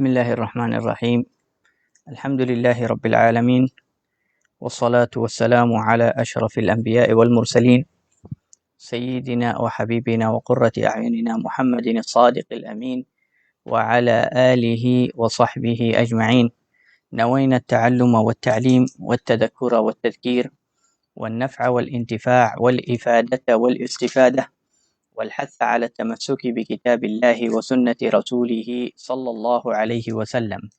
Bismillahirrahmanirrahim. Alhamdulillahi Rabbil Alamin. Wassalatu wassalamu ala ashrafil anbiya'i wal mursalin. Sayyidina wa habibina wa qurrati a'yunina Muhammadin as-sadiqil amin. Wa ala alihi wa sahbihi ajma'in. Nawayna at-ta'alluma wa at-ta'lim wa at-tadhakkura wa at-tadhkir. والنفع والانتفاع والإفادة والاستفادة والحث على التمسك بكتاب الله وسنة رسوله صلى الله عليه وسلم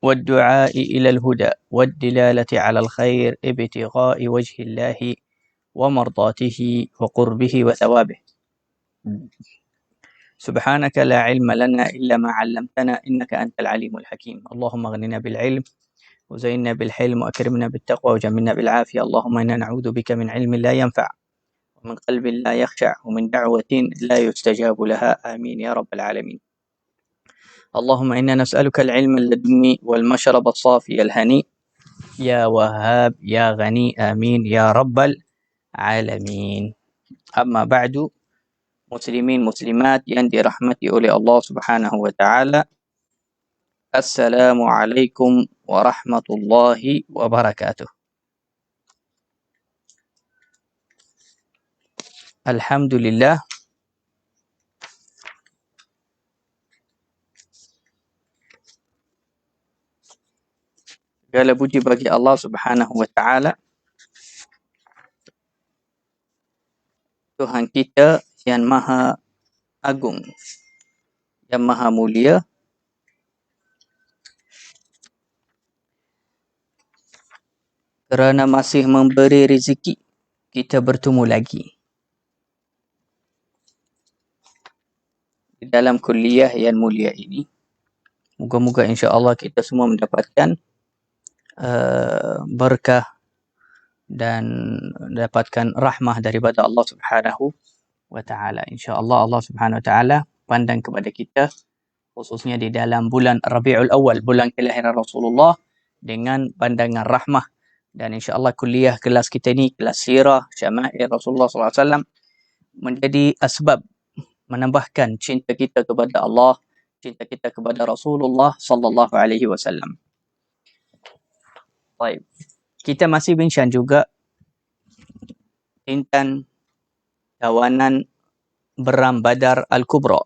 والدعاء إلى الهدى والدلالة على الخير ابتغاء وجه الله ومرضاته وقربه وثوابه. سبحانك لا علم لنا إلا ما علمتنا إنك أنت العليم الحكيم. اللهم اغننا بالعلم وزينا بالحلم وأكرمنا بالتقوى وجملنا بالعافية. اللهم إنا نعوذ بك من علم لا ينفع ومن قلب لا يخشع ومن دعوة لا يستجاب لها. آمين يا رب العالمين. اللهم إنا نسألك العلم اللدني والمشرب الصافي الهني يا وهاب يا غني. آمين يا رب العالمين. أما بعد، مسلمين مسلمات yang dirahmati oleh Allah Subhanahu wa taala, Assalamualaikum warahmatullahi wabarakatuh. Alhamdulillah, segala puji bagi Allah Subhanahu wa taala, Tuhan kita yang maha agung, yang maha mulia, kerana masih memberi rezeki kita bertemu lagi di dalam kuliah yang mulia ini. Moga-moga insya-Allah kita semua mendapatkan berkah dan mendapatkan rahmah daripada Allah Subhanahu wa taala. Insya-Allah Allah Subhanahu wa taala pandang kepada kita, khususnya di dalam bulan Rabiul Awal, bulan kelahiran Rasulullah, dengan pandangan rahmah. Dan insya-Allah kuliah kelas kita ni, kelas sirah syama'il Rasulullah SAW, menjadi asbab menambahkan cinta kita kepada Allah, cinta kita kepada Rasulullah sallallahu alaihi wasallam. Baik. Kita masih bincang juga tentang tawanan Beram Badar Al-Kubra.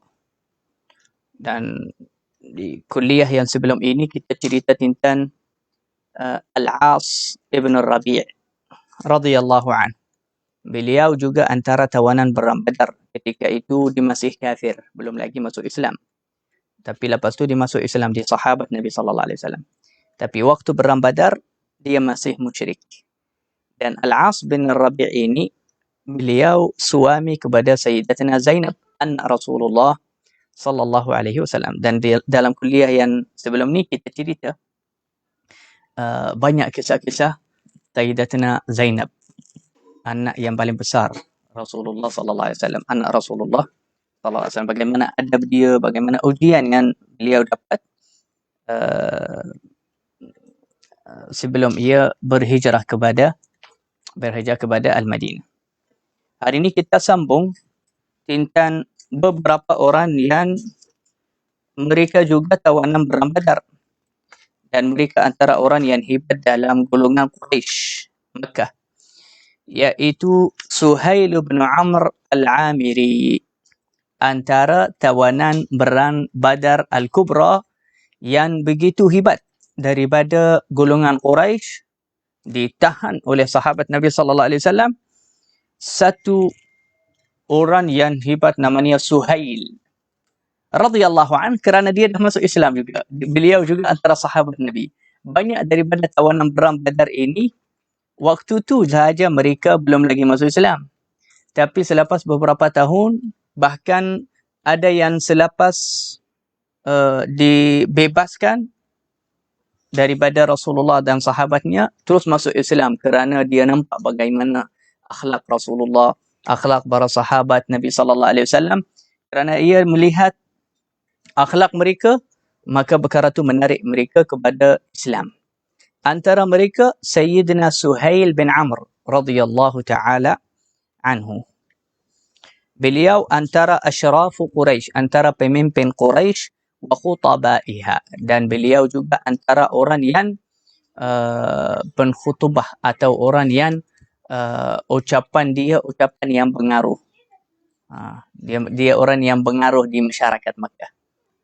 Dan di kuliah yang sebelum ini kita cerita tentang Al-As ibn Rabi' radhiyallahu anhu. Beliau juga antara tawanan Beram Badar. Ketika itu dia masih kafir, belum lagi masuk Islam. Tapi lepas tu dia masuk Islam, dia sahabat Nabi sallallahu alaihi wasallam. Tapi waktu Beram Badar dia masih musyrik. Dan Al-As bin Rabi' ini beliau suami kepada Sayyidatina Zainab anak Rasulullah sallallahu alaihi wasallam. Dan dalam kuliah yang sebelum ni kita cerita banyak kisah-kisah Sayyidatina Zainab, anak yang paling besar Rasulullah sallallahu alaihi wasallam, anak Rasulullah sallallahu alaihi wasallam. Bagaimana adab dia, bagaimana ujian yang beliau dapat sebelum ia berhijrah kepada Al-Madinah. Hari ini kita sambung tentang beberapa orang yang mereka juga tawanan Beram Badar. Dan mereka antara orang yang hebat dalam golongan Quraisy Mekah, iaitu Suhail bin Amr Al-Amiri, antara tawanan Beram Badar Al-Kubra yang begitu hebat daripada golongan Quraisy, ditahan oleh sahabat Nabi sallallahu alaihi wasallam. Satu orang yang hebat namanya Suhail radhiyallahu anhu, kerana dia dah masuk Islam juga. Beliau juga antara sahabat Nabi. Banyak daripada tawanan Beram Badar ini waktu tu sahaja mereka belum lagi masuk Islam. Tapi selepas beberapa tahun, bahkan ada yang selepas dibebaskan daripada Rasulullah dan sahabatnya, terus masuk Islam kerana dia nampak bagaimana akhlak Rasulullah, akhlak para sahabat Nabi sallallahu alaihi wasallam. Kerana ia melihat akhlak mereka, maka perkara itu menarik mereka kepada Islam. Antara mereka Sayyidina Suhail bin Amr radhiyallahu taala anhu. Beliau antara asyrafu Quraisy, antara pemimpin Quraisy wa khutabaiha, dan beliau juga antara orang yang penkhutbah atau orang yang ucapan dia ucapan yang pengaruh. Dia orang yang pengaruh di masyarakat Makkah.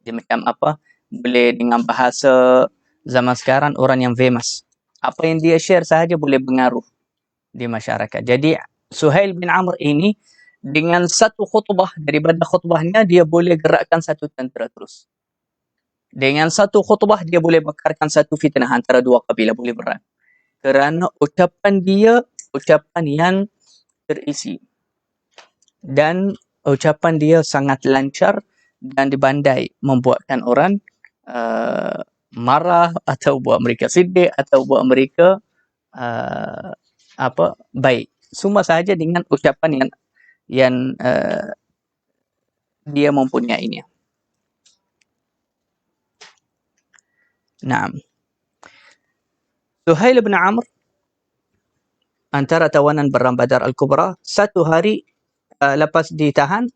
Dia macam apa? Boleh dengan bahasa zaman sekarang orang yang famous. Apa yang dia share sahaja boleh pengaruh di masyarakat. Jadi Suhail bin Amr ini dengan satu khutbah, daripada khutbahnya dia boleh gerakkan satu tentera terus. Dengan satu khutbah dia boleh bakarkan satu fitnah antara dua kabilah, boleh perang. Kerana ucapan dia ucapan yang terisi. Dan ucapan dia sangat lancar dan dibandai membuatkan orang marah atau buat mereka sedih atau buat mereka baik. Semua sahaja dengan ucapan yang dia mempunyainya. Naam. Suhail bin Amr antara tawanan Perang Badar Al-Kubra, satu hari lepas ditahan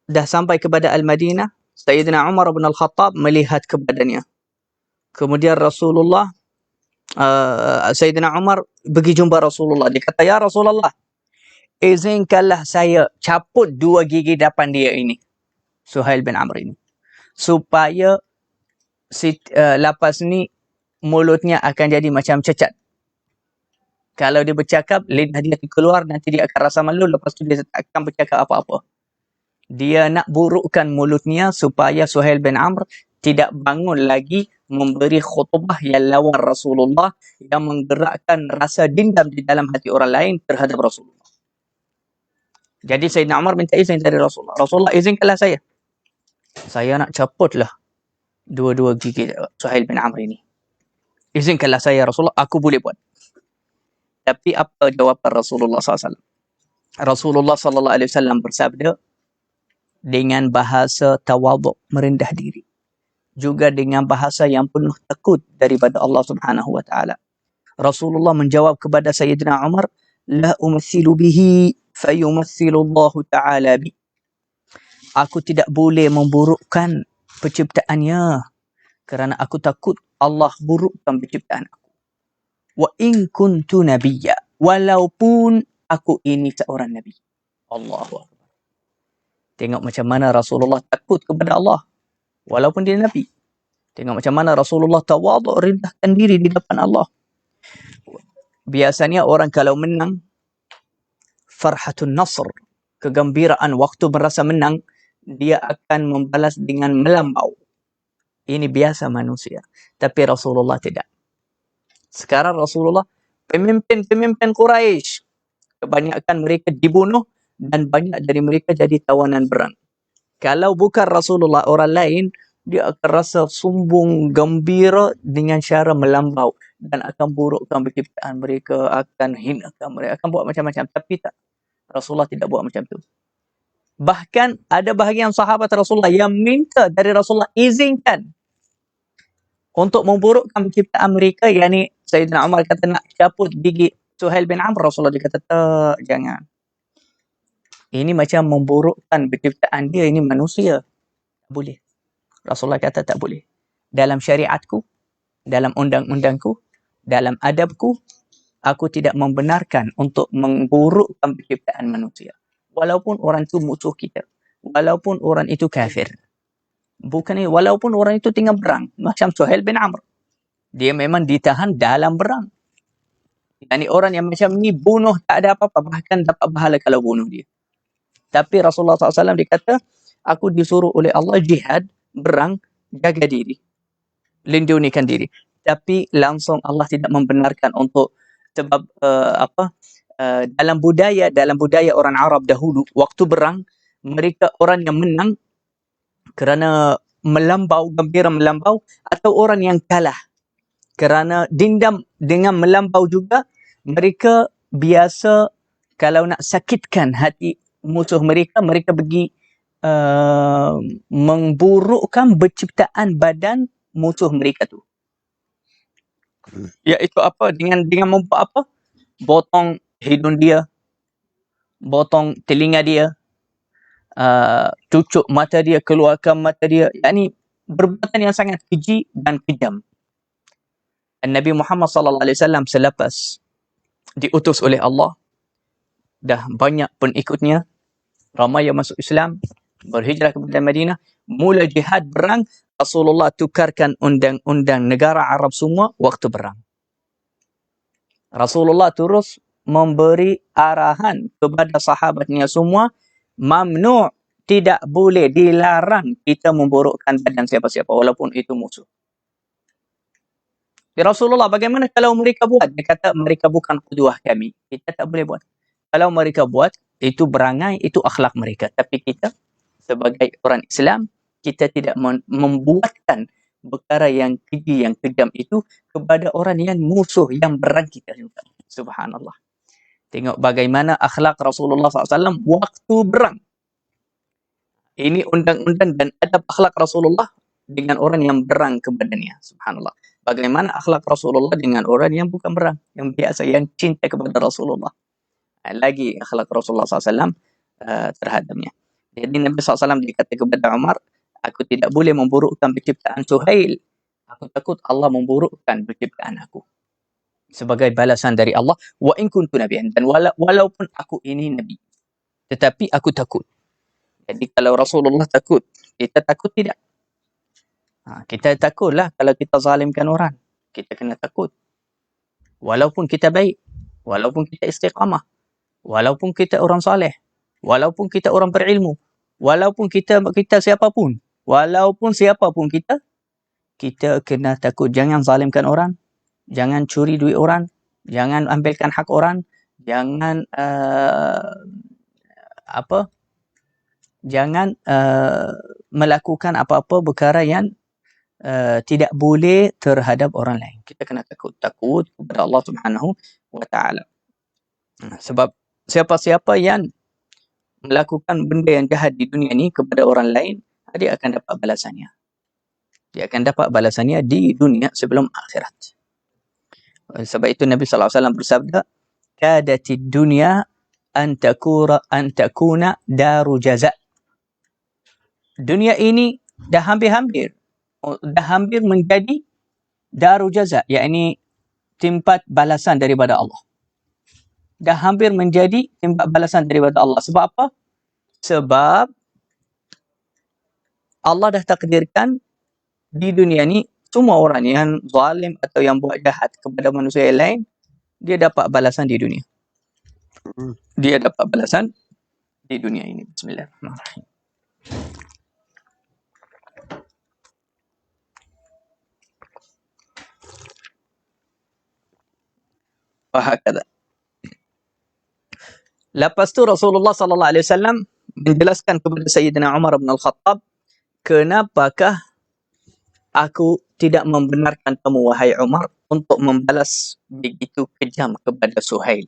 dah sampai kepada Al-Madinah, Sayyidina Umar bin Al-Khattab melihat kepadanya. Kemudian Rasulullah Sayyidina Umar pergi jumpa Rasulullah. Dia kata, "Ya Rasulullah, izinkanlah saya caput dua gigi depan dia ini, Suhail bin Amr ini, supaya lepas ni mulutnya akan jadi macam cacat. Kalau dia bercakap, lidah dia keluar, nanti dia akan rasa malu, lepas tu dia tak akan bercakap apa-apa." Dia nak burukkan mulutnya supaya Suhail bin Amr tidak bangun lagi memberi khutbah yang lawan Rasulullah, yang menggerakkan rasa dendam di dalam hati orang lain terhadap Rasulullah. Jadi Sayyidina Umar minta izin dari Rasulullah. Rasulullah, izinkanlah saya. Saya nak caputlah dua-dua gigi Suhail bin Amr ini. Izinkanlah saya Rasulullah, aku boleh buat. Tapi apa jawapan Rasulullah SAW? Rasulullah SAW bersabda dengan bahasa tawaduk, merendah diri, juga dengan bahasa yang penuh takut daripada Allah Subhanahu wa taala. Rasulullah menjawab kepada Sayyidina Umar, "La umathilu bihi fayumathilu Allah taala bi." Aku tidak boleh memburukkan penciptaannya kerana aku takut Allah burukkan penciptaan aku. Wa in kuntu nabiyya, walaupun aku ini seorang nabi. Allahu akbar. Tengok macam mana Rasulullah takut kepada Allah walaupun dia nabi. Tengok macam mana Rasulullah tawaduk, rendahkan diri di depan Allah. Biasanya orang kalau menang, farhatun nasr, kegembiraan waktu merasa menang, dia akan membalas dengan melambau. Ini biasa manusia. Tapi Rasulullah tidak. Sekarang Rasulullah, pemimpin-pemimpin Quraisy, kebanyakan mereka dibunuh dan banyak dari mereka jadi tawanan perang. Kalau bukan Rasulullah, orang lain, dia akan rasa sombong, gembira dengan cara melambau dan akan burukkan penciptaan mereka, akan hinakan mereka, akan buat macam-macam. Tapi tak, Rasulullah tidak buat macam tu. Bahkan ada bahagian sahabat Rasulullah yang minta dari Rasulullah izinkan untuk memburukkan penciptaan mereka. Yani Sayyidina Umar kata nak caput gigi Suhail bin Amr, Rasulullah dia kata tak, jangan. Ini macam memburukkan penciptaan dia, ini manusia. Tak boleh. Rasulullah kata tak boleh. Dalam syariatku, dalam undang-undangku, dalam adabku, aku tidak membenarkan untuk memburukkan penciptaan manusia. Walaupun orang itu musuh kita. Walaupun orang itu kafir. Bukan ini, walaupun orang itu tengah berang. Macam Suhail bin Amr. Dia memang ditahan dalam berang. Yani orang yang macam ni bunuh tak ada apa-apa. Bahkan dapat pahala kalau bunuh dia. Tapi Rasulullah SAW dia kata, aku disuruh oleh Allah jihad, berang, jaga diri. Lindungikan diri. Tapi langsung Allah tidak membenarkan untuk sebab dalam budaya orang Arab dahulu, waktu berang, mereka orang yang menang kerana melambau, gembira melambau, atau orang yang kalah kerana dendam dengan melambau juga. Mereka biasa kalau nak sakitkan hati musuh mereka, mereka pergi memburukkan penciptaan badan musuh mereka tu. Iaitu apa? Dengan membuat apa? Potong hidung dia, potong telinga dia, cucuk mata dia, keluarkan mata dia. Yani perbuatan yang sangat keji dan kejam. Nabi Muhammad sallallahu alaihi wasallam selepas diutus oleh Allah, dah banyak pengikutnya, ramai yang masuk Islam, berhijrah ke Madinah, mula jihad perang, Rasulullah tukarkan undang-undang negara Arab semua waktu perang. Rasulullah terus memberi arahan kepada sahabatnya semua, mamnu', tidak boleh, dilarang kita memburukkan badan siapa-siapa walaupun itu musuh. Ya Rasulullah, bagaimana kalau mereka buat? Dia kata, mereka bukan qudwah kami. Kita tak boleh buat. Kalau mereka buat, itu berangai, itu akhlak mereka. Tapi kita, sebagai orang Islam, kita tidak membuatkan perkara yang keji, yang kejam itu kepada orang yang musuh, yang berang kita juga. Subhanallah. Tengok bagaimana akhlak Rasulullah SAW waktu berang. Ini undang-undang dan adab akhlak Rasulullah dengan orang yang berang kepadanya. Subhanallah. Bagaimana akhlak Rasulullah dengan orang yang bukan berang, yang biasa, yang cinta kepada Rasulullah. Lagi akhlak Rasulullah SAW terhadapnya. Jadi Nabi SAW dikata kepada Umar, aku tidak boleh memburukkan penciptaan Suhail. Aku takut Allah memburukkan penciptaan aku. Sebagai balasan dari Allah, wa in kuntu nabiyan, dan walaupun aku ini nabi, tetapi aku takut. Jadi kalau Rasulullah takut, kita takut tidak? Kita takutlah kalau kita zalimkan orang. Kita kena takut. Walaupun kita baik, walaupun kita istiqamah, walaupun kita orang saleh, walaupun kita orang berilmu, walaupun kita siapapun, kita kena takut. Jangan zalimkan orang, jangan curi duit orang, jangan ambilkan hak orang, jangan jangan melakukan apa-apa perkara yang tidak boleh terhadap orang lain. Kita kena takut kepada Allah Subhanahu wa taala. Sebab siapa-siapa yang melakukan benda yang jahat di dunia ini kepada orang lain, dia akan dapat balasannya. Dia akan dapat balasannya di dunia sebelum akhirat. Sebab itu Nabi sallallahu alaihi wasallam bersabda, "Kadatid dunya an takuna daru jaza." Dunia ini dah hampir menjadi daru jaza, yakni tempat balasan daripada Allah. Dah hampir menjadi tempat balasan daripada Allah. Sebab apa? Sebab Allah dah takdirkan di dunia ni semua orang yang zalim atau yang buat jahat kepada manusia yang lain, dia dapat balasan di dunia. Dia dapat balasan di dunia ini. Bismillahirrahmanirrahim. Wahakadha. Lepas tu Rasulullah sallallahu alaihi wasallam menjelaskan kepada Sayyidina Umar bin Al-Khattab, kenapakah aku tidak membenarkan kamu, wahai Umar, untuk membalas begitu kejam kepada Suhail.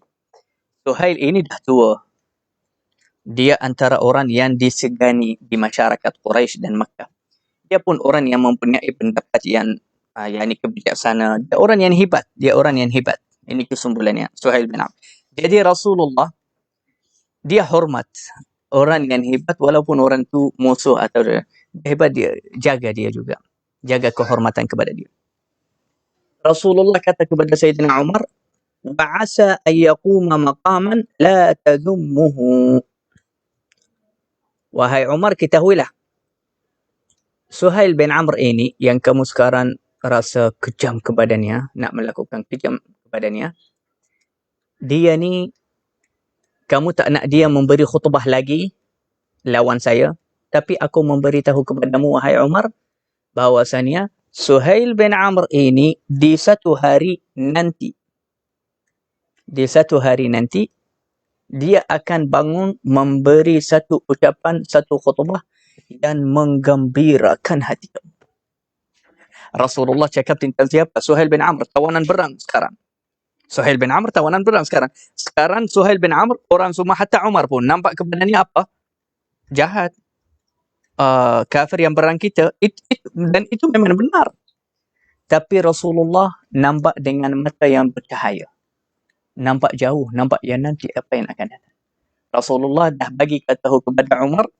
Suhail ini dah tua. Dia antara orang yang disegani di masyarakat Quraisy dan Makkah. Dia pun orang yang mempunyai pendapat yang kebijaksana. Dia orang yang hebat. Ini kesimpulannya, Suhail bin Amr. Jadi Rasulullah, dia hormat orang yang hebat walaupun orang tu musuh atau dia hebat, dia jaga dia juga. Jaga kehormatan kepada dia. Rasulullah kata kepada Sayyidina Umar, "Ba'asa ayyaquma maqaman la tadummuhu." Wahai Umar, ketahuilah, Suhail bin Amr ini yang kamu sekarang rasa kejam kepadanya, nak melakukan kejam kepadanya, dia ni, kamu tak nak dia memberi khutbah lagi lawan saya, tapi aku memberitahu kepadamu, wahai Umar, bahawasanya Suhail bin Amr ini di satu hari nanti, dia akan bangun memberi satu ucapan, satu khutbah yang menggembirakan hati kamu. Rasulullah cakap tentang siapa? Suhail bin Amr, tawanan perang sekarang. Suhail bin Amr tawanan perang sekarang. Sekarang Suhail bin Amr, orang semua, hatta Umar pun nampak kepadanya apa? Jahat. Kafir yang perang kita. Dan itu memang benar. Tapi Rasulullah nampak dengan mata yang bercahaya. Nampak jauh, nampak yang nanti apa yang akan datang. Rasulullah dah bagi tahu kepada Umar,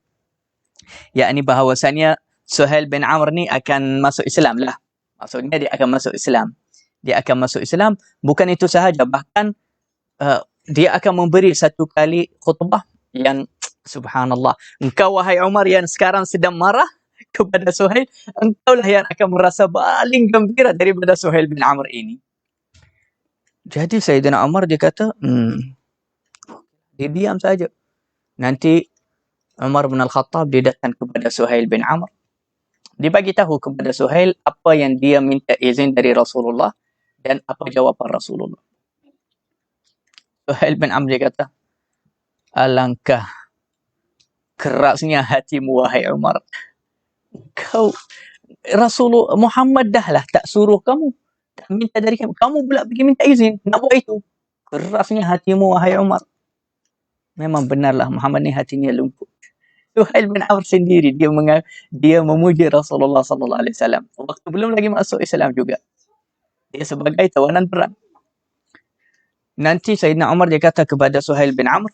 yakni bahawasanya Suhail bin Amr ni akan masuk Islam lah. Maksudnya dia akan masuk Islam. Dia akan masuk Islam. Bukan itu sahaja, bahkan dia akan memberi satu kali khutbah yang subhanallah. Engkau wahai Umar yang sekarang sedang marah kepada Suhail, engkaulah yang akan merasa paling gembira daripada Suhail bin Amr ini. Jadi Sayyidina Umar dia kata, dia diam saja. Nanti Umar bin Al-Khattab dia datang kepada Suhail bin Amr. Dia bagi tahu kepada Suhail apa yang dia minta izin dari Rasulullah dan apa jawapan Rasulullah. Suhail bin Amr dia kata, alangkah kerasnya hatimu wahai Umar. Kau Rasulullah Muhammad dah lah tak suruh kamu, tak minta dari kamu, kamu pula pergi minta izin nak buat itu. Kerasnya hatimu wahai Umar. Memang benarlah Muhammad ni hatinya lembut. Suhail bin Amr sendiri dia memuji Rasulullah sallallahu alaihi wasallam waktu belum lagi masuk Islam juga. Dia sebagai tawanan perang. Nanti Sayyidina Umar dia kata kepada Suhail bin Amr,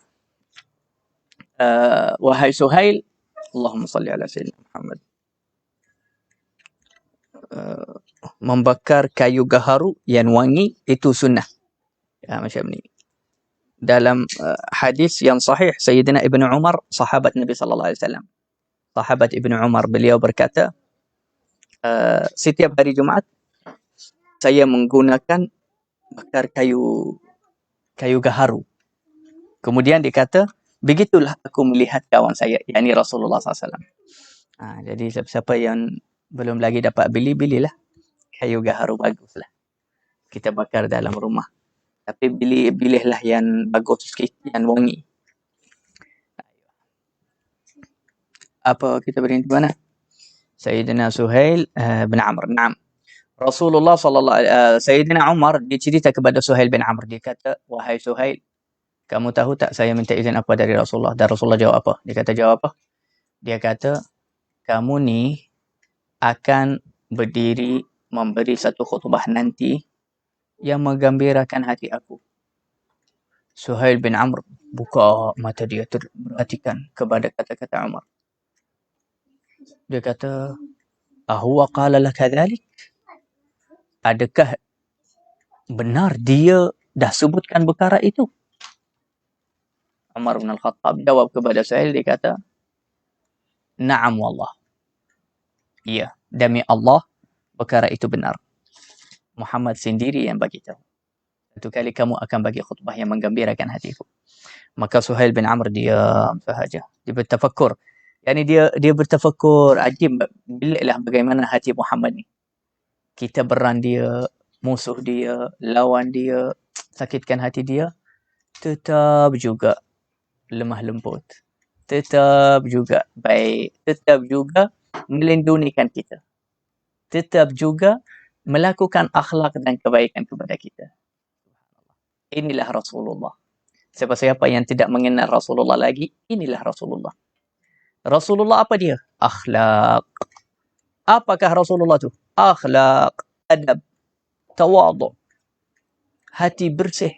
wahai Suhail, Allahumma salli ala Sayyidina Muhammad. Membakar kayu gaharu yang wangi itu sunnah. Ya, macam ni. Dalam hadis yang sahih, Sayyidina Ibnu Umar, sahabat Nabi sallallahu alaihi wasallam. Sahabat Ibnu Umar, beliau berkata, setiap hari Jumaat saya menggunakan bakar kayu gaharu. Kemudian dia kata, begitulah aku melihat kawan saya, yakni Rasulullah SAW. Jadi siapa yang belum lagi dapat belilah kayu gaharu baguslah. Kita bakar dalam rumah. Tapi pilihlah yang bagus sikit, yang wangi. Apa kita berhenti mana? Sayyidina Suhail bin Amr. Naam. Rasulullah Sayyidina Umar dia cerita kepada Suhail bin Amr. Dia kata, wahai Suhail, kamu tahu tak saya minta izin apa dari Rasulullah? Dan Rasulullah jawab apa? Dia kata, jawab apa? Dia kata, kamu ni akan berdiri memberi satu khutbah nanti yang menggembirakan hati aku. Suhail bin Amr buka mata dia perhatikan kepada kata-kata Umar. Dia kata, ahuwa qala laka dhalik? Adakah benar dia dah sebutkan perkara itu? Umar bin Al-Khattab jawab kepada Suhail, dia kata, na'am wallah. Iya, demi Allah perkara itu benar. Muhammad sendiri yang bagi tahu. Satu kali kamu akan bagi khutbah yang menggembirakan hatiku. Maka Suhail bin Amr diam sahaja. Dia bertafakur. Yani dia bertafakur ajib biliklah bagaimana hati Muhammad ni. Kita beran dia, musuh dia, lawan dia, sakitkan hati dia, tetap juga lemah lembut. Tetap juga baik. Tetap juga melindungikan kita. Tetap juga melakukan akhlak dan kebaikan kepada kita. Inilah Rasulullah. Siapa-siapa yang tidak mengenal Rasulullah lagi, inilah Rasulullah. Rasulullah apa dia? Akhlak. Apakah Rasulullah tu? Akhlak, adab, tawadhu, hati bersih,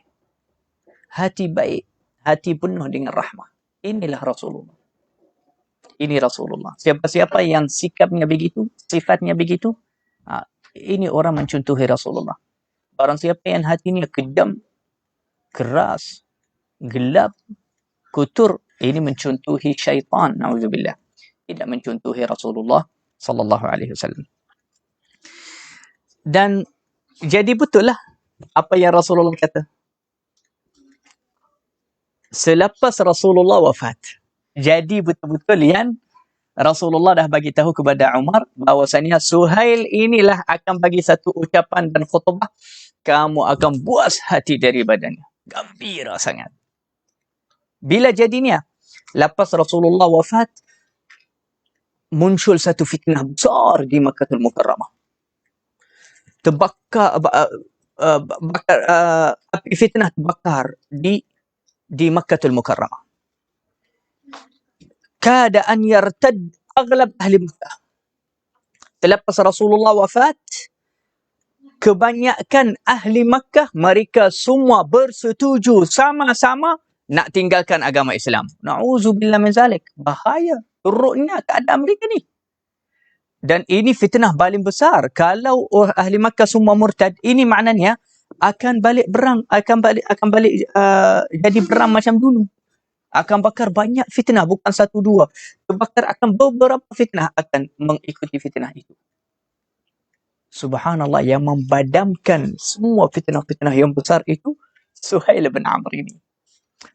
hati baik, hati penuh dengan rahmah. Inilah Rasulullah. Ini Rasulullah. Siapa-siapa yang sikapnya begitu, sifatnya begitu, ini orang mencontohi Rasulullah. Barang siapa yang hatinya kejam, keras, gelap, kutur, ini mencontohi syaitan, na'udzubillah. Tidak mencontohi Rasulullah sallallahu alaihi wasallam. Dan jadi betul lah apa yang Rasulullah kata. Selepas Rasulullah wafat, jadi betul-betul yang Rasulullah dah bagi tahu kepada Umar bahawasanya Suhail inilah akan bagi satu ucapan dan khutbah, kamu akan puas hati daripadanya. Gembira sangat. Bila jadinya? Lepas Rasulullah wafat, muncul satu fitnah besar di Makkahul Mukarramah. Fitnah terbakar di Makkahul Mukarramah. Kada an yartad aghlab ahli Makkah. Selepas Rasulullah wafat, kebanyakan ahli Makkah mereka semua bersetuju sama-sama nak tinggalkan agama Islam. Na'udzubillah min zalik. Bahaya. Teruknya keadaan mereka ni. Dan ini fitnah paling besar. Kalau ahli Makkah semua murtad, ini maknanya akan balik berang, akan balik jadi perang macam dulu. Akan bakar banyak fitnah, bukan satu dua. Bakar akan beberapa fitnah akan mengikuti fitnah itu. Subhanallah, yang membadamkan semua fitnah-fitnah yang besar itu Suhail bin Amr ini.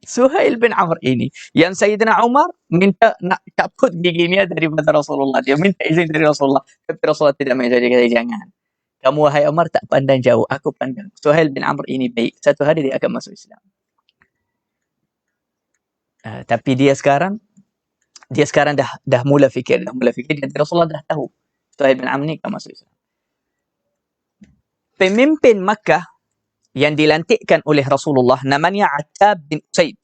Suhail bin Amr ini yang Sayyidina Umar minta nak cabut giginya daripada Rasulullah. Dia minta izin dari Rasulullah, tapi Rasulullah tidak menjadi kata jangan. Kamu wahai Umar tak pandang jauh, aku pandang. Suhail bin Amr ini baik. Satu hari dia akan masuk Islam. Tapi dia sekarang dah mula fikir dan Rasulullah dah tahu Suhail bin Amr ni akan masuk Islam. Pemimpin Makkah yang dilantikkan oleh Rasulullah namanya Attab bin Usaid.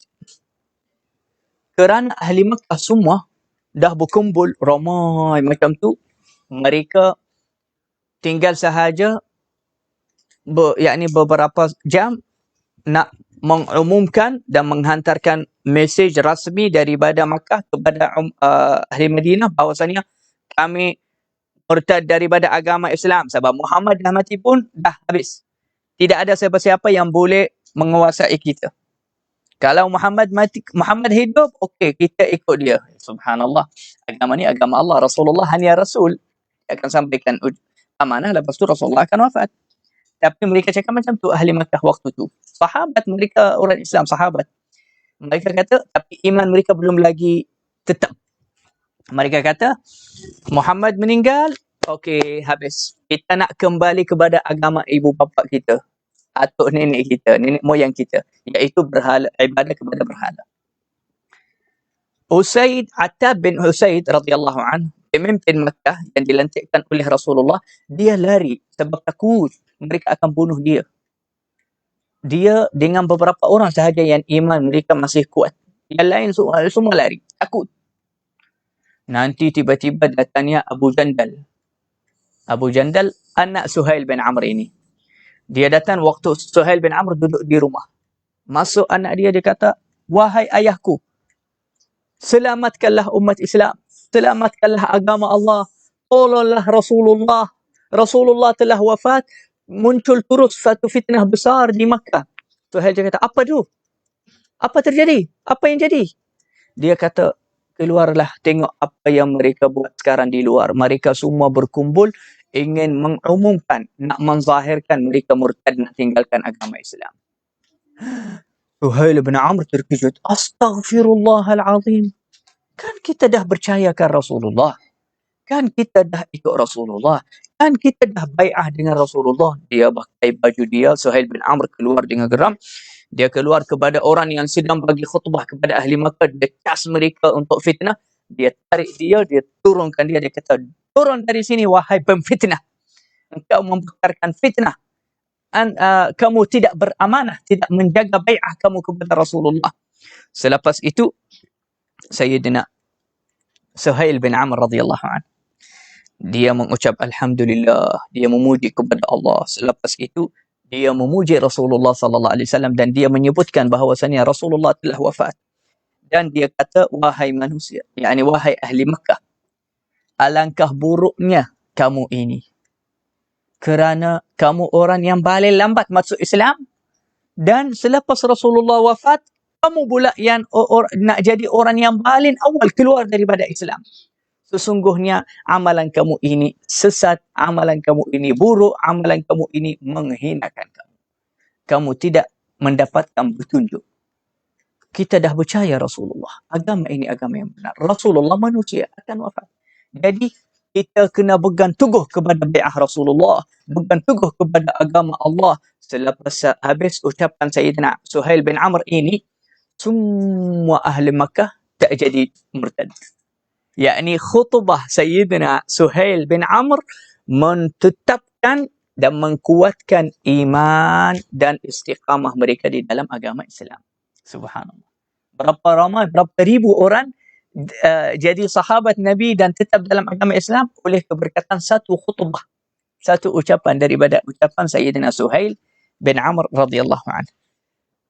Kerana ahli Makkah semua dah berkumpul ramai macam tu, mereka tinggal sahaja beberapa jam nak mengumumkan dan menghantarkan mesej rasmi daripada Makkah kepada ahli Madinah bahawasanya kami murtad daripada agama Islam sebab Muhammad dah mati pun dah habis. Tidak ada siapa-siapa yang boleh menguasai kita. Kalau Muhammad mati, Muhammad hidup, okey, kita ikut dia. Subhanallah. Agama ni agama Allah. Rasulullah hanya Rasul. Dia akan sampaikan amanah, lepas tu Rasulullah akan wafat. Tapi mereka cakap macam tu ahli Makkah waktu tu. Sahabat mereka, orang Islam, sahabat. Mereka kata, tapi iman mereka belum lagi tetap. Mereka kata, Muhammad meninggal, okey, habis. Kita nak kembali kepada agama ibu bapa kita. Atuk nenek kita, nenek moyang kita. Iaitu berhala, ibadah kepada berhala. Attab bin Usaid radhiyallahu anhu, pemimpin Makkah yang dilantikkan oleh Rasulullah, dia lari sebab takut mereka akan bunuh dia. Dia dengan beberapa orang sahaja yang iman mereka masih kuat. Yang lain semua lari, takut. Nanti tiba-tiba datangnya Abu Jandal. Abu Jandal, anak Suhail bin Amr ini. Dia datang waktu Suhail bin Amr duduk di rumah. Masuk anak dia, dia kata, wahai ayahku, selamatkanlah umat Islam. Selamatkanlah agama Allah. Tolonglah Rasulullah. Rasulullah telah wafat. Muncul terus satu fitnah besar di Makkah. Suhail dia kata, apa tu? Apa terjadi? Apa yang jadi? Dia kata, keluarlah, tengok apa yang mereka buat sekarang di luar. Mereka semua berkumpul ingin mengumumkan, nak menzahirkan mereka murtad, nak tinggalkan agama Islam. Suhail bin Amr terkejut. Astaghfirullahalazim. Kan kita dah percayakan Rasulullah. Kan kita dah ikut Rasulullah. Kan kita dah bai'ah dengan Rasulullah. Dia pakai baju dia. Suhail bin Amr keluar dengan geram. Dia keluar kepada orang yang sedang bagi khutbah kepada ahli Makkah. Dia cas mereka untuk fitnah. Dia tarik dia turunkan dia. Dia kata, turun dari sini wahai pemfitnah. Engkau membakarkan fitnah. Kamu tidak beramanah, tidak menjaga bai'ah kamu kepada Rasulullah. Selepas itu, Sayyidina Suhail bin Amr radhiyallahu anhu, dia mengucap Alhamdulillah, dia memuji kepada Allah. Selepas itu, dia memuji Rasulullah sallallahu alaihi wasallam dan dia menyebutkan bahawasanya Rasulullah telah wafat. Dan dia kata, wahai manusia, yakni wahai ahli Makkah, alangkah buruknya kamu ini. Kerana kamu orang yang paling lambat masuk Islam. Dan selepas Rasulullah wafat, kamu pula yang nak jadi orang yang paling awal keluar daripada Islam. Sesungguhnya amalan kamu ini sesat, amalan kamu ini buruk, amalan kamu ini menghinakan kamu. Kamu tidak mendapatkan petunjuk. Kita dah percaya Rasulullah. Agama ini agama yang benar. Rasulullah manusia akan wafat. Jadi, kita kena pegang teguh kepada bai'ah Rasulullah. Pegang teguh kepada agama Allah. Selepas habis ucapan Sayyidina Suhail bin Amr ini, semua ahli Makkah tak jadi murtad. Yakni khutbah Sayyidina Suhail bin Amr mentetapkan dan mengkuatkan iman dan istiqamah mereka di dalam agama Islam. Subhanallah. Berapa ramai, berapa ribu orang jadi sahabat Nabi dan tetap dalam agama Islam oleh keberkatan satu khutbah, satu ucapan daripada ucapan Sayyidina Suhail bin Amr radhiyallahu anhu.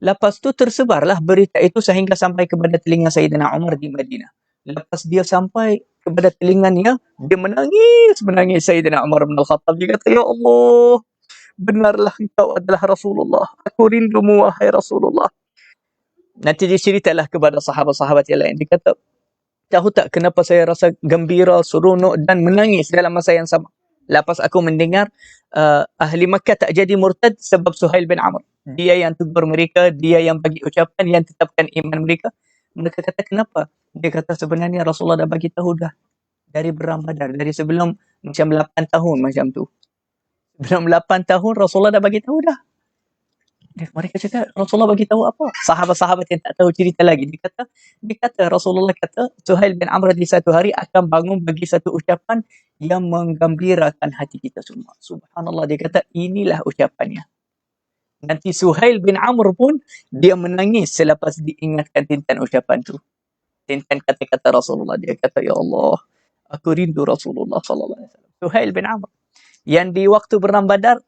Lepas tu tersebarlah berita itu sehingga sampai kepada telinga Sayyidina Umar di Madinah. Lepas dia sampai kepada telinganya, dia menangis Sayyidina Umar bin Al-Khattab. Dia kata, "Ya Allah, benarlah engkau adalah Rasulullah. Aku rindumu, wahai Rasulullah." Nanti dia ceritalah kepada sahabat-sahabat yang lain. Dia kata, "Tahu tak kenapa saya rasa gembira, seronok dan menangis dalam masa yang sama? Lepas aku mendengar ahli Makkah tak jadi murtad sebab Suhail bin Amr. Dia yang tegur mereka, dia yang bagi ucapan, yang tetapkan iman mereka." Mereka kata, "Kenapa?" Dia kata, "Sebenarnya Rasulullah dah bagi tahu dah dari Perang Badar, dari sebelum macam 8 tahun macam tu. Sebelum 8 tahun Rasulullah dah bagi tahu dah." Mereka cakap, "Rasulullah bagi tahu apa?" Sahabat-sahabat yang tak tahu cerita lagi, dia kata Rasulullah kata Suhail bin Amr di satu hari akan bangun bagi satu ucapan yang menggembirakan hati kita semua. Subhanallah, dia kata inilah ucapannya. Nanti Suhail bin Amr pun dia menangis selepas diingatkan tentang ucapan tu, tentang kata-kata Rasulullah. Dia kata, "Ya Allah, aku rindu Rasulullah sallallahu alaihi wasallam." Suhail bin Amr yang di waktu Perang Badar,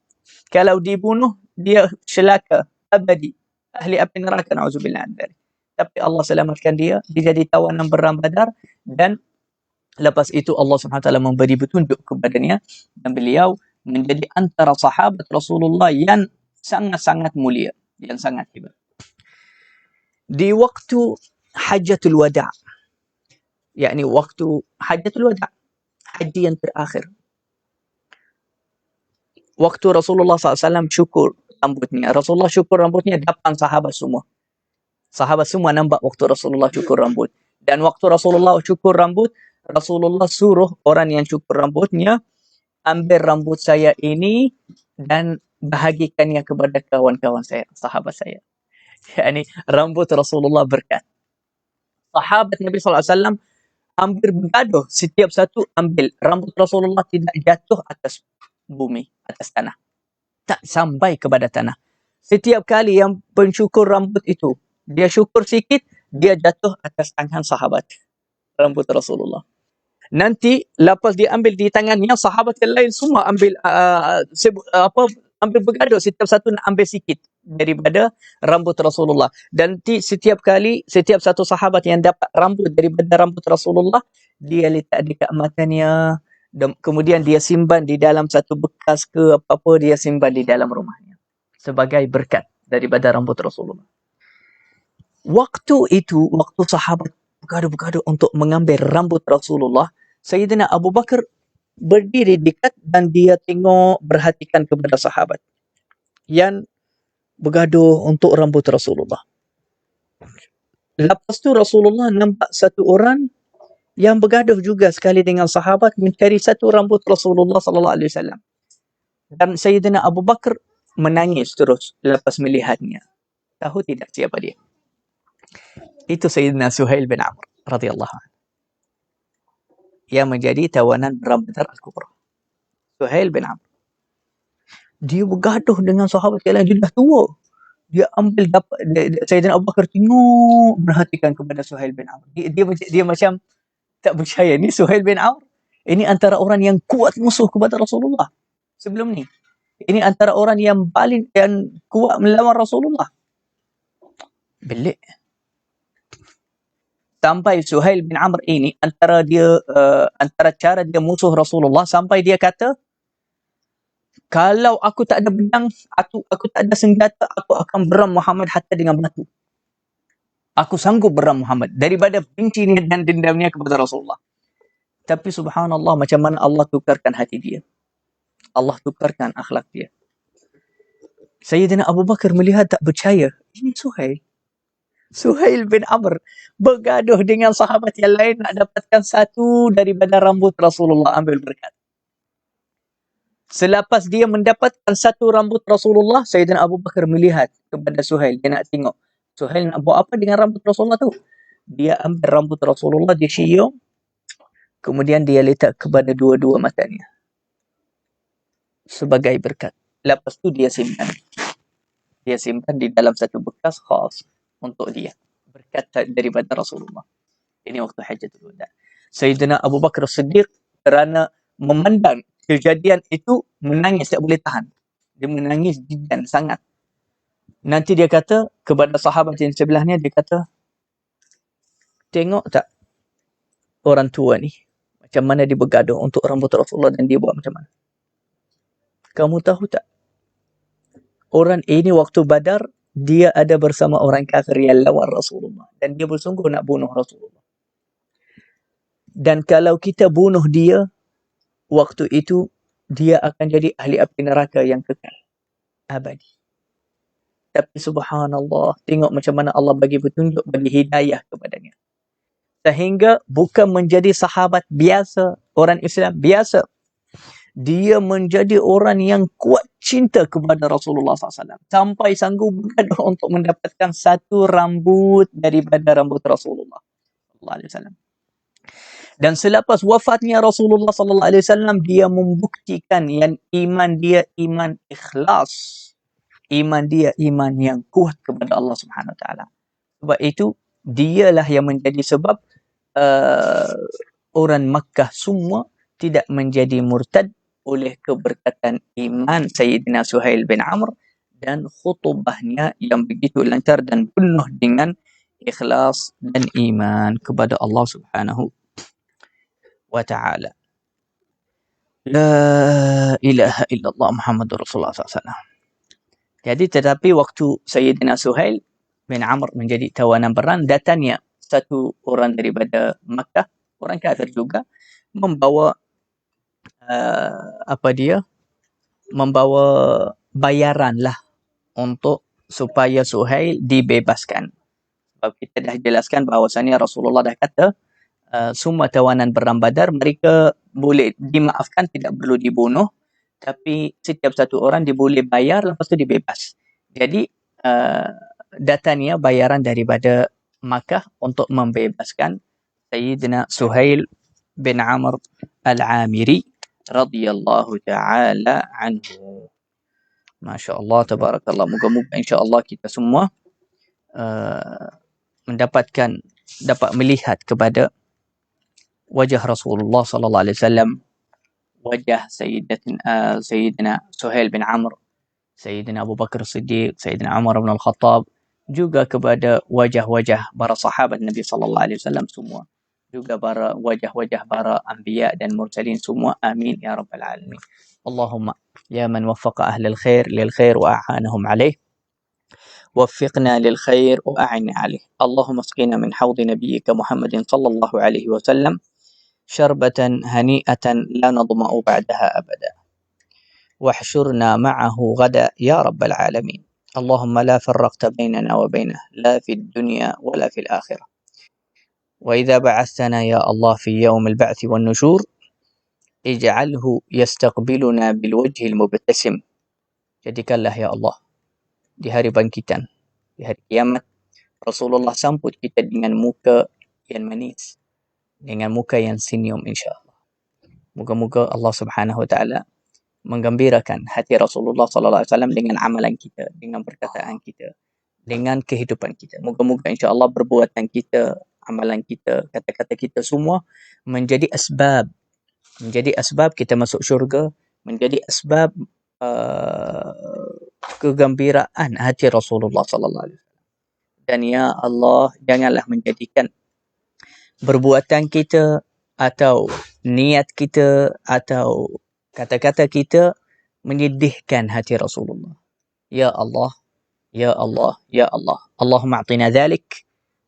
kalau dibunuh, dia celaka, abadi. Ahli api neraka, na'udzubillah. Tapi Allah selamatkan dia, dia jadi tawanan Perang Badar, dan lepas itu Allah SWT memberi petunjuk kepadanya, dan beliau menjadi antara sahabat Rasulullah yang sangat-sangat mulia, yang sangat hebat. Di waktu Hajjatul Wada', yakni waktu Hajjatul Wada', haji yang terakhir, waktu Rasulullah SAW syukur rambutnya. Rasulullah syukur rambutnya, 8 sahabat semua. Sahabat semua nampak waktu Rasulullah syukur rambut. Dan waktu Rasulullah syukur rambut, Rasulullah suruh orang yang syukur rambutnya, "Ambil rambut saya ini dan bahagikannya kepada kawan-kawan saya, sahabat saya." Yani rambut Rasulullah berkat. Sahabat Nabi SAW hampir bergaduh, setiap satu ambil. Rambut Rasulullah tidak jatuh atas bumi, atas tanah. Tak sampai kepada tanah. Setiap kali yang pencukur rambut itu, dia syukur sikit, dia jatuh atas tangan sahabat. Rambut Rasulullah. Nanti lepas dia ambil di tangannya, sahabat yang lain semua ambil ambil bergaduh, setiap satu nak ambil sikit daripada rambut Rasulullah. Dan setiap kali, setiap satu sahabat yang dapat rambut daripada rambut Rasulullah, dia letak dekat matanya, dan kemudian dia simpan di dalam satu bekas ke apa-apa, dia simpan di dalam rumahnya sebagai berkat daripada rambut Rasulullah. Waktu itu, waktu sahabat bergaduh-gaduh untuk mengambil rambut Rasulullah, Sayyidina Abu Bakar berdiri dekat dan dia tengok, perhatikan kepada sahabat yang bergaduh untuk rambut Rasulullah. Lepas tu Rasulullah nampak satu orang yang bergaduh juga sekali dengan sahabat mencari satu rambut Rasulullah sallallahu alaihi wasallam. Dan Sayyidina Abu Bakar menangis terus lepas melihatnya. Tahu tidak siapa dia? Itu Sayyidina Suhail bin Amr radhiyallahu anhu, yang menjadi tawanan Perang Badar Al-Kubra. Suhail bin Amr. Dia bergaduh dengan sahabat yang lain, dia dah tua. Dia ambil Sayyidina Abu Bakar tengok, perhatikan kepada Suhail bin Amr. Dia macam tak percaya, ni Suhail bin Amr. Ini antara orang yang kuat musuh kepada Rasulullah sebelum ni. Ini antara orang yang paling yang kuat melawan Rasulullah. Belik. Sampai Suhail bin Amr ini, antara cara dia musuh Rasulullah, sampai dia kata, "Kalau aku tak ada pedang, aku tak ada senjata, aku akan beram Muhammad hatta dengan batu. Aku sanggup beram Muhammad," daripada benci dan dendamnya kepada Rasulullah. Tapi subhanallah, macam mana Allah tukarkan hati dia. Allah tukarkan akhlak dia. Sayyidina Abu Bakar melihat tak percaya. Ini Suhail bin Amr bergaduh dengan sahabat yang lain nak dapatkan satu daripada rambut Rasulullah, ambil berkat. Selepas dia mendapatkan satu rambut Rasulullah, Sayyidina Abu Bakar melihat kepada Suhail. Dia nak tengok, Suhail nak buat apa dengan rambut Rasulullah tu? Dia ambil rambut Rasulullah, dia cium, kemudian dia letak kepada dua-dua matanya sebagai berkat. Lepas tu dia simpan. Dia simpan di dalam satu bekas khas untuk dia. Berkat daripada Rasulullah. Ini waktu Hajjatul Wada'. Sayyidina Abu Bakar Siddiq kerana memandang kejadian itu menangis, tak boleh tahan. Dia menangis jidan sangat. Nanti dia kata kepada sahabat yang sebelahnya, dia kata, "Tengok tak orang tua ni. Macam mana dia bergaduh untuk rambut Rasulullah dan dia buat macam mana. Kamu tahu tak? Orang ini waktu Badar, dia ada bersama orang kafir yang lawan Rasulullah. Dan dia bersungguh nak bunuh Rasulullah. Dan kalau kita bunuh dia, waktu itu, dia akan jadi ahli api neraka yang kekal. Abadi. Tapi subhanallah, tengok macam mana Allah bagi petunjuk, bagi hidayah kepadanya. Sehingga bukan menjadi sahabat biasa, orang Islam biasa. Dia menjadi orang yang kuat cinta kepada Rasulullah SAW. Sampai sanggup bergaduh untuk mendapatkan satu rambut daripada rambut Rasulullah SAW. Dan selepas wafatnya Rasulullah SAW, dia membuktikan yang iman dia iman ikhlas. Iman dia iman yang kuat kepada Allah Subhanahu Wa Taala. Sebab itu, dialah yang menjadi sebab orang Makkah semua tidak menjadi murtad oleh keberkatan iman Sayyidina Suhail bin Amr dan khutbahnya yang begitu lancar dan penuh dengan ikhlas dan iman kepada Allah Subhanahu wa Ta'ala. La ilaha illallah Muhammadur Rasulullah SAW. Jadi tetapi waktu Sayyidina Suhail bin Amr menjadi tawanan perang, datangnya satu orang daripada Makkah, orang kafir juga, membawa membawa bayaran lah untuk supaya Suhail dibebaskan. Sebab kita dah jelaskan bahawasanya Rasulullah dah kata semua tawanan perang Badar mereka boleh dimaafkan, tidak perlu dibunuh, tapi setiap satu orang dia boleh bayar, lepas tu dibebas. Jadi datangnya bayaran daripada Makkah untuk membebaskan Sayyidina Suhail bin Amr al-Amiri radhiyallahu ta'ala anhu. Masya Allah, tabarakallah. Moga-moga insya-Allah kita semua dapat melihat kepada wajah Rasulullah sallallahu alaihi wasallam, wajah Sayyidina Suhail bin Amr, Sayyidina Abu Bakar Siddiq, Sayyidina Umar bin Al-Khattab, juga kepada wajah-wajah para sahabat Nabi sallallahu alaihi wasallam semua, juga para wajah-wajah para anbiya dan mursalin semua. Amin ya rabbal alamin. Allahumma ya man waffaqa ahlal khair lil khair wa a'anahum alaih, وفقنا للخير وأعنا عليه. اللهم اسقنا من حوض نبيك محمد صلى الله عليه وسلم شربة هنيئة لا نظمأ بعدها أبدا، واحشرنا معه غدا يا رب العالمين. اللهم لا فرقت بيننا وبينه لا في الدنيا ولا في الآخرة. وإذا بعثتنا يا الله في يوم البعث والنشور اجعله يستقبلنا بالوجه المبتسم. Jadikanlah ya Allah di hari bangkitan, di hari kiamat, Rasulullah sambut kita dengan muka yang manis, dengan muka yang senyum insya-Allah. Moga-moga Allah Subhanahu wa taala menggembirakan hati Rasulullah sallallahu alaihi wasallam dengan amalan kita, dengan perkataan kita, dengan kehidupan kita. Moga-moga insya-Allah perbuatan kita, amalan kita, kata-kata kita semua menjadi asbab kita masuk syurga, menjadi asbab kegembiraan hati Rasulullah sallallahu alaihi wasallam. Dan ya Allah, janganlah menjadikan perbuatan kita atau niat kita atau kata-kata kita menyedihkan hati Rasulullah. Ya Allah, ya Allah, ya Allah. Allahumma a'tina dhalik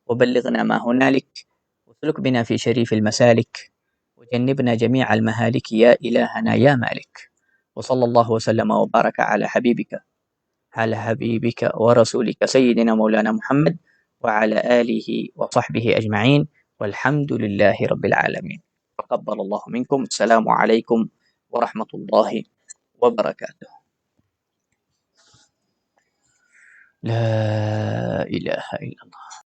wa ballighna ma hunalik wa suluk bina fi syarifil masalik wa jannibna jami'al mahalik ya ilahana ya malik. Wa sallallahu wa sallama wa baraka ala habibika ورسولك سيدنا مولانا محمد وعلى آله وصحبه أجمعين والحمد لله رب العالمين. تقبل الله منكم. السلام عليكم ورحمة الله وبركاته. لا إله إلا الله.